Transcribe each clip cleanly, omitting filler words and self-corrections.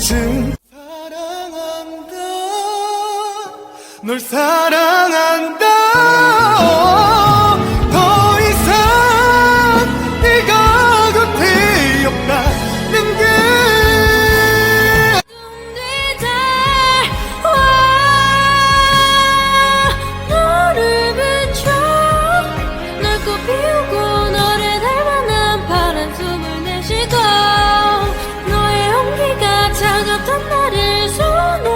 사랑한다 널 사랑한다 더 이상 네가 곁에 없다는 게 너를 비춰 넓고 피우고 너를 닮아난 파란 숨을 내쉬고 너의 온기가 차갑던 나를 손에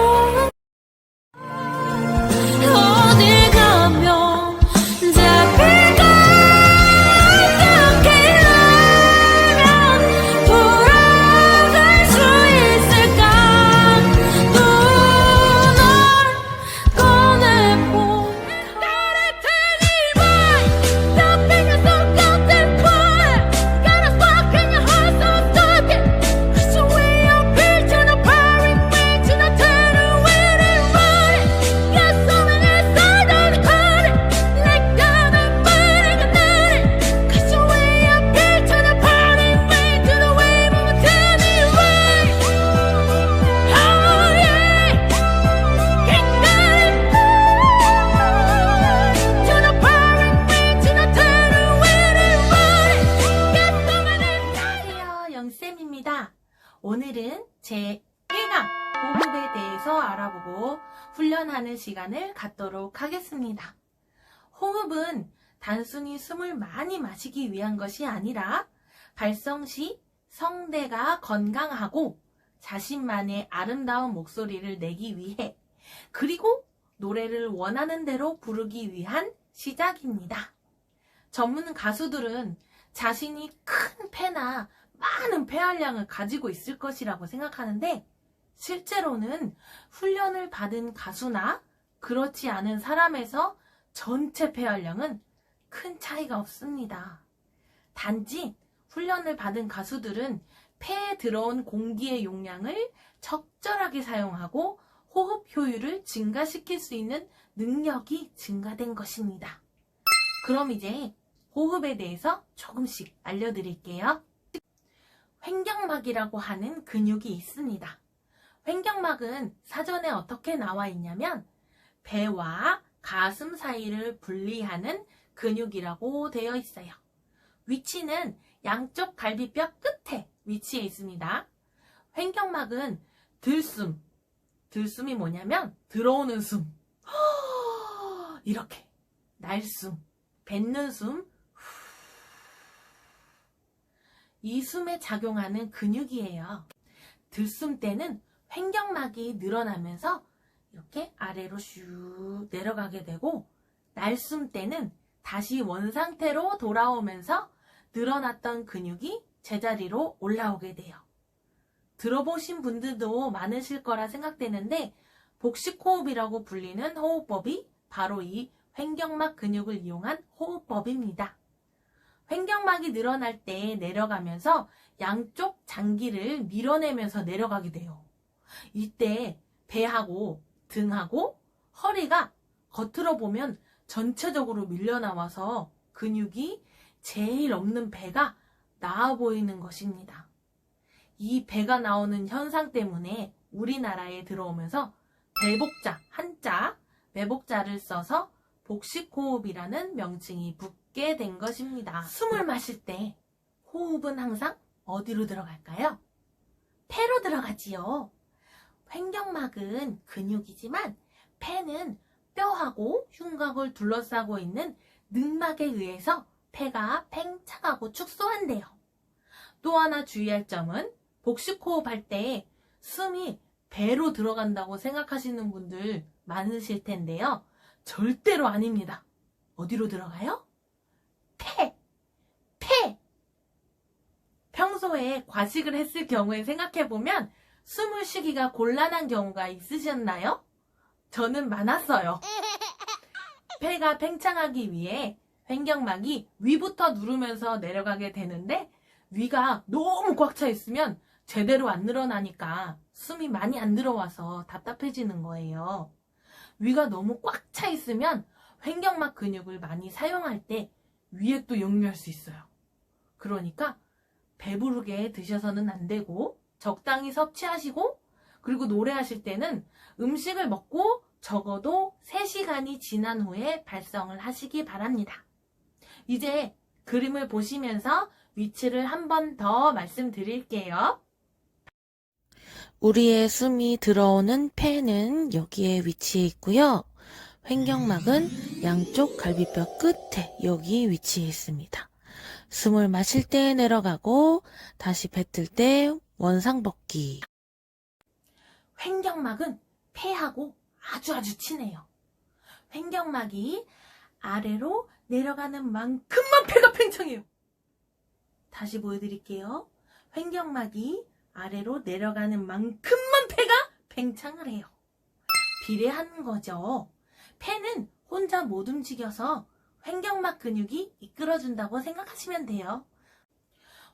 어딜 가면 잡힐까 어떻게 하면 돌아갈 수 있을까 또 널 꺼내보 Gotta take it right Nothing is so goddamn quiet Got a spark in your heart so stuck it Cause the way I feel turn a powering way to not turn away and run it Got something inside don't hurt it Like God I'm fighting about it Cause the way I feel turn a powering way to the wave of a tiny rain Oh yeah It got it Turn a powering way to not turn away and run it Got something inside 안녕하세요 영쌤입니다. 오늘은 제 1강 호흡에 대해서 알아보고 훈련하는 시간을 갖도록 하겠습니다. 호흡은 단순히 숨을 많이 마시기 위한 것이 아니라 발성 시 성대가 건강하고 자신만의 아름다운 목소리를 내기 위해 그리고 노래를 원하는 대로 부르기 위한 시작입니다. 전문 가수들은 자신이 큰 폐나 많은 폐활량을 가지고 있을 것이라고 생각하는데 실제로는 훈련을 받은 가수나 그렇지 않은 사람에서 전체 폐활량은 큰 차이가 없습니다. 단지 훈련을 받은 가수들은 폐에 들어온 공기의 용량을 적절하게 사용하고 호흡 효율을 증가시킬 수 있는 능력이 증가된 것입니다. 그럼 이제 호흡에 대해서 조금씩 알려드릴게요. 횡격막이라고 하는 근육이 있습니다. 횡격막은 사전에 어떻게 나와 있냐면 배와 가슴 사이를 분리하는 근육이라고 되어 있어요. 위치는 양쪽 갈비뼈 끝에 위치해 있습니다. 횡격막은 들숨, 들숨이 뭐냐면 들어오는 숨, 이렇게 날숨, 뱉는 숨, 이 숨에 작용하는 근육이에요. 들숨 때는 횡격막이 늘어나면서 이렇게 아래로 슉 내려가게 되고 날숨 때는 다시 원상태로 돌아오면서 늘어났던 근육이 제자리로 올라오게 돼요. 들어보신 분들도 많으실 거라 생각되는데 복식호흡이라고 불리는 호흡법이 바로 이 횡격막 근육을 이용한 호흡법입니다. 횡격막이 늘어날 때 내려가면서 양쪽 장기를 밀어내면서 내려가게 돼요. 이때 배하고 등하고 허리가 겉으로 보면 전체적으로 밀려나와서 근육이 제일 없는 배가 나와 보이는 것입니다. 이 배가 나오는 현상 때문에 우리나라에 들어오면서 배복자, 한자, 매복자를 써서 복식호흡이라는 명칭이 붙게 된 것입니다. 숨을 마실 때 호흡은 항상 어디로 들어갈까요? 폐로 들어가지요. 횡격막은 근육이지만 폐는 뼈하고 흉곽을 둘러싸고 있는 늑막에 의해서 폐가 팽창하고 축소한대요. 또 하나 주의할 점은 복식호흡할 때 숨이 배로 들어간다고 생각하시는 분들 많으실 텐데요. 절대로 아닙니다. 어디로 들어가요? 폐! 평소에 과식을 했을 경우에 생각해보면 숨을 쉬기가 곤란한 경우가 있으셨나요? 저는 많았어요. 폐가 팽창하기 위해 횡격막이 위부터 누르면서 내려가게 되는데 위가 너무 꽉 차 있으면 제대로 안 늘어나니까 숨이 많이 안 들어와서 답답해지는 거예요. 위가 너무 꽉 차 있으면 횡격막 근육을 많이 사용할 때 위에 또 역류할 수 있어요. 그러니까 배부르게 드셔서는 안 되고 적당히 섭취하시고 그리고 노래하실 때는 음식을 먹고 적어도 3시간이 지난 후에 발성을 하시기 바랍니다. 이제 그림을 보시면서 위치를 한 번 더 말씀드릴게요. 우리의 숨이 들어오는 폐는 여기에 위치해 있고요. 횡격막은 양쪽 갈비뼈 끝에 여기 위치해 있습니다. 숨을 마실 때 내려가고 다시 뱉을 때 원상복귀. 횡격막은 폐하고 아주 친해요. 횡격막이 아래로 내려가는 만큼만 폐가 팽창해요. 다시 보여드릴게요. 횡격막이 아래로 내려가는 만큼만 폐가 팽창을 해요. 비례하는 거죠. 폐는 혼자 못 움직여서 횡격막 근육이 이끌어준다고 생각하시면 돼요.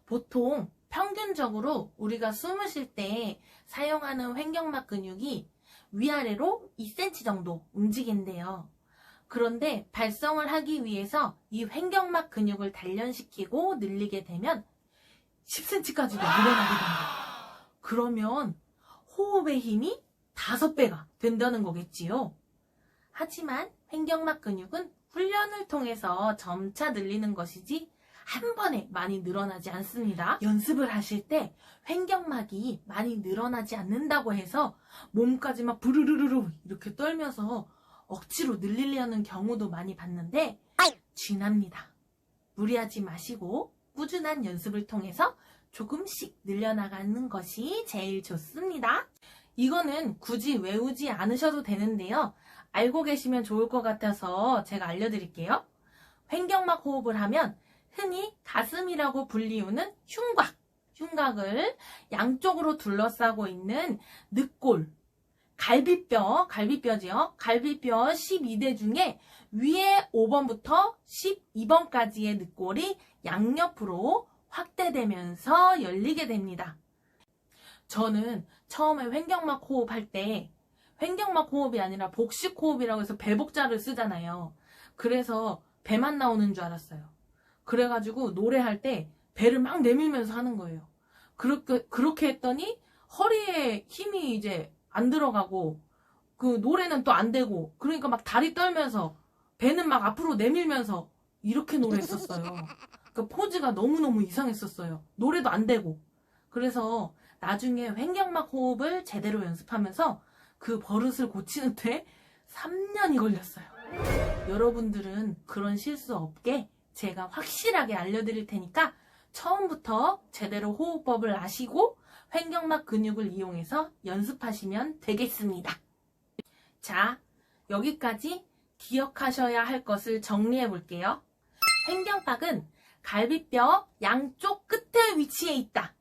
보통 평균적으로 우리가 숨을 쉴 때 사용하는 횡격막 근육이 위아래로 2cm 정도 움직인대요. 그런데 발성을 하기 위해서 이 횡격막 근육을 단련시키고 늘리게 되면 10cm까지도 늘어나게 됩니다. 그러면 호흡의 힘이 5배가 된다는 거겠지요. 하지만 횡격막 근육은 훈련을 통해서 점차 늘리는 것이지 한 번에 많이 늘어나지 않습니다. 연습을 하실 때 횡격막이 많이 늘어나지 않는다고 해서 몸까지 막 부르르르르 이렇게 떨면서 억지로 늘리려는 경우도 많이 봤는데 쥐납니다. 무리하지 마시고 꾸준한 연습을 통해서 조금씩 늘려나가는 것이 제일 좋습니다. 이거는 굳이 외우지 않으셔도 되는데요. 알고 계시면 좋을 것 같아서 제가 알려드릴게요. 횡격막 호흡을 하면 흔히 가슴이라고 불리우는 흉곽을 양쪽으로 둘러싸고 있는 늑골, 갈비뼈지요. 갈비뼈 12대 중에 위에 5번부터 12번까지의 늑골이 양옆으로 확대되면서 열리게 됩니다. 저는 처음에 횡격막 호흡할 때 횡격막 호흡이 아니라 복식 호흡이라고 해서 배복자를 쓰잖아요. 그래서 배만 나오는 줄 알았어요. 그래가지고 노래할 때 배를 막 내밀면서 하는 거예요. 그렇게 했더니 허리에 힘이 이제 안 들어가고 그 노래는 또 안 되고 그러니까 막 다리 떨면서 배는 막 앞으로 내밀면서 이렇게 노래했었어요. 그 포즈가 너무너무 이상했었어요. 노래도 안 되고. 그래서 나중에 횡격막 호흡을 제대로 연습하면서 그 버릇을 고치는데 3년이 걸렸어요. 여러분들은 그런 실수 없게 제가 확실하게 알려드릴 테니까 처음부터 제대로 호흡법을 아시고 횡격막 근육을 이용해서 연습하시면 되겠습니다. 자, 여기까지 기억하셔야 할 것을 정리해 볼게요. 횡격막은 갈비뼈 양쪽 끝에 위치해 있다.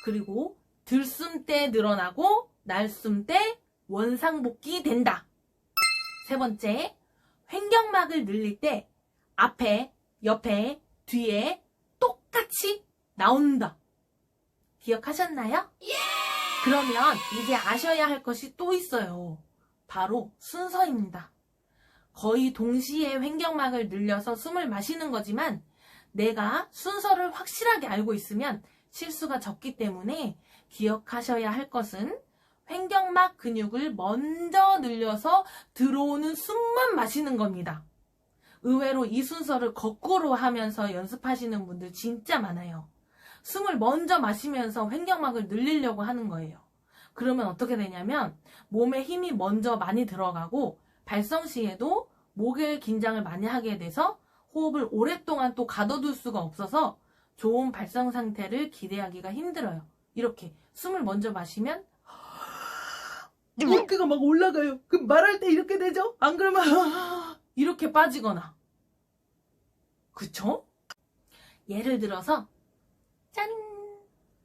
그리고 들숨 때 늘어나고 날숨 때 원상복귀 된다. 세 번째, 횡격막을 늘릴 때 앞에, 옆에, 뒤에 똑같이 나온다. 기억하셨나요? 그러면 이제 아셔야 할 것이 또 있어요. 바로 순서입니다. 거의 동시에 횡격막을 늘려서 숨을 마시는 거지만 내가 순서를 확실하게 알고 있으면 실수가 적기 때문에 기억하셔야 할 것은 횡격막 근육을 먼저 늘려서 들어오는 숨만 마시는 겁니다. 의외로 이 순서를 거꾸로 하면서 연습하시는 분들 진짜 많아요. 숨을 먼저 마시면서 횡격막을 늘리려고 하는 거예요. 그러면 어떻게 되냐면 몸에 힘이 먼저 많이 들어가고 발성 시에도 목의 긴장을 많이 하게 돼서 호흡을 오랫동안 또 가둬둘 수가 없어서 좋은 발성 상태를 기대하기가 힘들어요. 이렇게 숨을 먼저 마시면 어깨가 막 올라가요. 그럼 말할 때 이렇게 되죠? 안 그러면 이렇게 빠지거나. 그쵸? 예를 들어서 짠!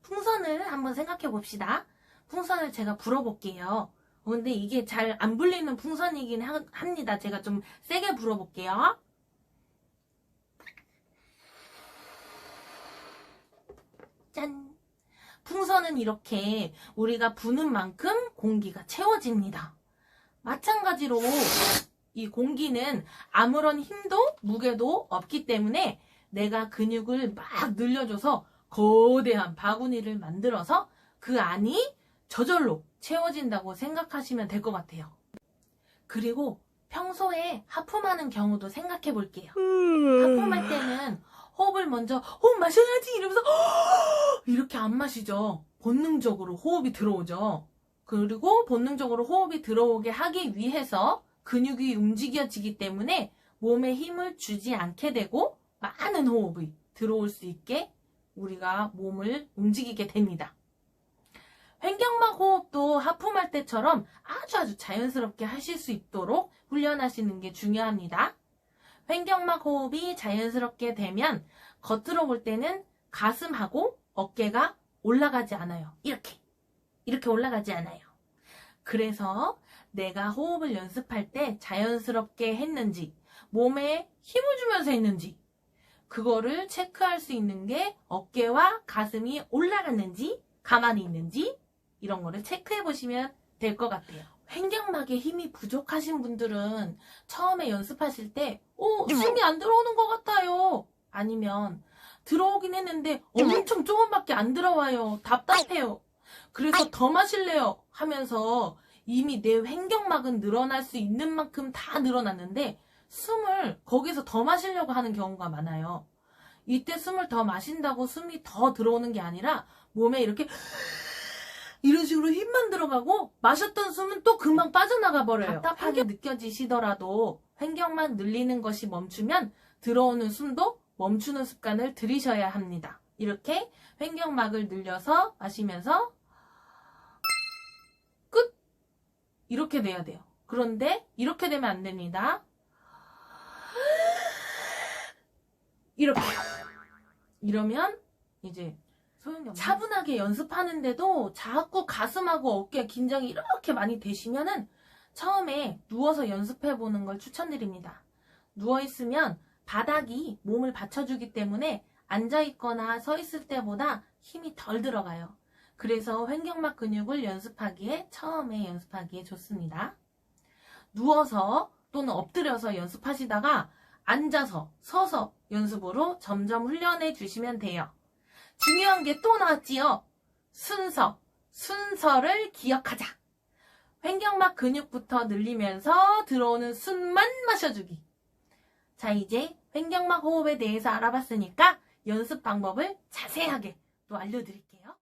풍선을 한번 생각해 봅시다. 풍선을 제가 불어볼게요. 근데 이게 잘 안 불리는 풍선이긴 합니다. 제가 좀 세게 불어볼게요. 짠! 풍선은 이렇게 우리가 부는 만큼 공기가 채워집니다. 마찬가지로 이 공기는 아무런 힘도 무게도 없기 때문에 내가 근육을 막 늘려줘서 거대한 바구니를 만들어서 그 안이 저절로 채워진다고 생각하시면 될 것 같아요. 그리고 평소에 하품하는 경우도 생각해 볼게요. 하품할 때는 호흡을 먼저 호흡 마셔야지 이러면서 이렇게 안 마시죠. 본능적으로 호흡이 들어오죠. 그리고 본능적으로 호흡이 들어오게 하기 위해서 근육이 움직여지기 때문에 몸에 힘을 주지 않게 되고 많은 호흡이 들어올 수 있게 우리가 몸을 움직이게 됩니다. 횡격막 호흡도 하품할 때처럼 아주 자연스럽게 하실 수 있도록 훈련하시는 게 중요합니다. 횡격막 호흡이 자연스럽게 되면 겉으로 볼 때는 가슴하고 어깨가 올라가지 않아요. 이렇게 올라가지 않아요. 그래서 내가 호흡을 연습할 때 자연스럽게 했는지, 몸에 힘을 주면서 했는지, 그거를 체크할 수 있는 게 어깨와 가슴이 올라갔는지, 가만히 있는지, 이런 거를 체크해 보시면 될 것 같아요. 횡격막에 힘이 부족하신 분들은 처음에 연습하실 때, 숨이 안 들어오는 것 같아요. 아니면, 들어오긴 했는데 엄청 조금밖에 안 들어와요. 답답해요. 그래서 더 마실래요 하면서 이미 내 횡격막은 늘어날 수 있는 만큼 다 늘어났는데 숨을 거기서 더 마시려고 하는 경우가 많아요. 이때 숨을 더 마신다고 숨이 더 들어오는 게 아니라 몸에 이렇게 이런 식으로 힘만 들어가고 마셨던 숨은 또 금방 빠져나가 버려요. 답답하게 느껴지시더라도 횡격막 늘리는 것이 멈추면 들어오는 숨도 멈추는 습관을 들이셔야 합니다. 이렇게 횡격막을 늘려서 마시면서 끝! 이렇게 돼야 돼요. 그런데 이렇게 되면 안 됩니다. 이렇게. 이러면 이제 소용이 없는 차분하게 연습하는데도 자꾸 가슴하고 어깨 긴장이 이렇게 많이 되시면은 처음에 누워서 연습해보는 걸 추천드립니다. 누워있으면 바닥이 몸을 받쳐주기 때문에 앉아있거나 서있을 때보다 힘이 덜 들어가요. 그래서 횡격막 근육을 처음에 연습하기에 좋습니다. 누워서 또는 엎드려서 연습하시다가 앉아서, 서서 연습으로 점점 훈련해 주시면 돼요. 중요한 게 또 나왔지요. 순서를 기억하자. 횡격막 근육부터 늘리면서 들어오는 숨만 마셔주기. 자, 이제 횡격막 호흡에 대해서 알아봤으니까 연습 방법을 자세하게 또 알려드릴게요.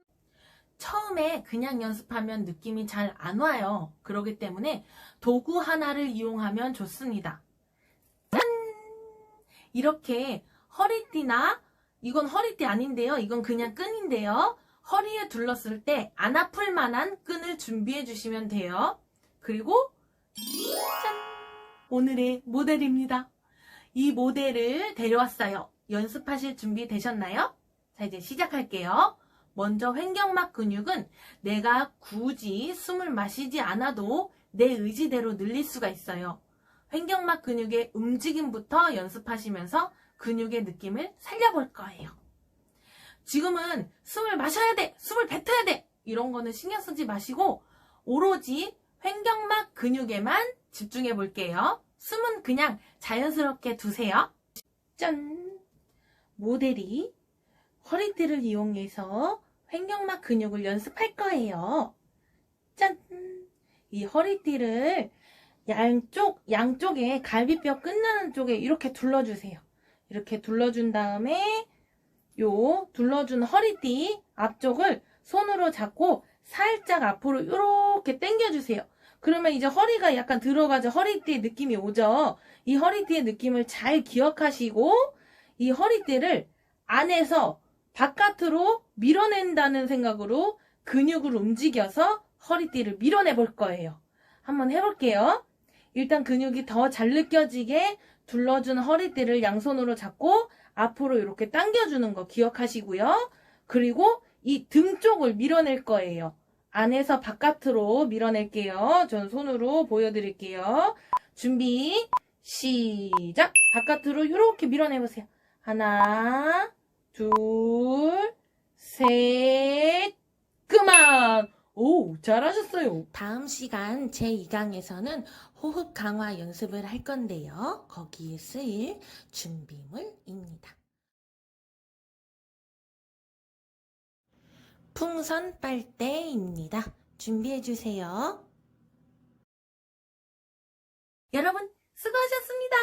처음에 그냥 연습하면 느낌이 잘 안 와요. 그렇기 때문에 도구 하나를 이용하면 좋습니다. 짠! 이렇게 허리띠나, 이건 허리띠 아닌데요. 이건 그냥 끈인데요. 허리에 둘렀을 때 안 아플 만한 끈을 준비해 주시면 돼요. 그리고 짠! 오늘의 모델입니다. 이 모델을 데려왔어요. 연습하실 준비 되셨나요? 자, 이제 시작할게요. 먼저 횡격막 근육은 내가 굳이 숨을 마시지 않아도 내 의지대로 늘릴 수가 있어요. 횡격막 근육의 움직임부터 연습하시면서 근육의 느낌을 살려볼 거예요. 지금은 숨을 마셔야 돼! 숨을 뱉어야 돼! 이런 거는 신경 쓰지 마시고 오로지 횡격막 근육에만 집중해 볼게요. 숨은 그냥 자연스럽게 두세요. 짠! 모델이 허리띠를 이용해서 횡격막 근육을 연습할 거예요. 짠! 이 허리띠를 양쪽에 갈비뼈 끝나는 쪽에 이렇게 둘러주세요. 이렇게 둘러준 다음에 요 둘러준 허리띠 앞쪽을 손으로 잡고 살짝 앞으로 이렇게 당겨주세요. 그러면 이제 허리가 약간 들어가죠. 허리띠의 느낌이 오죠. 이 허리띠의 느낌을 잘 기억하시고 이 허리띠를 안에서 바깥으로 밀어낸다는 생각으로 근육을 움직여서 허리띠를 밀어내 볼 거예요. 한번 해볼게요. 일단 근육이 더 잘 느껴지게 둘러준 허리띠를 양손으로 잡고 앞으로 이렇게 당겨주는 거 기억하시고요. 그리고 이 등 쪽을 밀어낼 거예요. 안에서 바깥으로 밀어낼게요. 전 손으로 보여드릴게요. 준비, 시작! 바깥으로 이렇게 밀어내보세요. 하나, 둘, 셋, 그만! 오, 잘하셨어요. 다음 시간 제2강에서는 호흡 강화 연습을 할 건데요. 거기에 쓰일 준비물입니다. 풍선 빨대입니다. 준비해주세요. 여러분, 수고하셨습니다.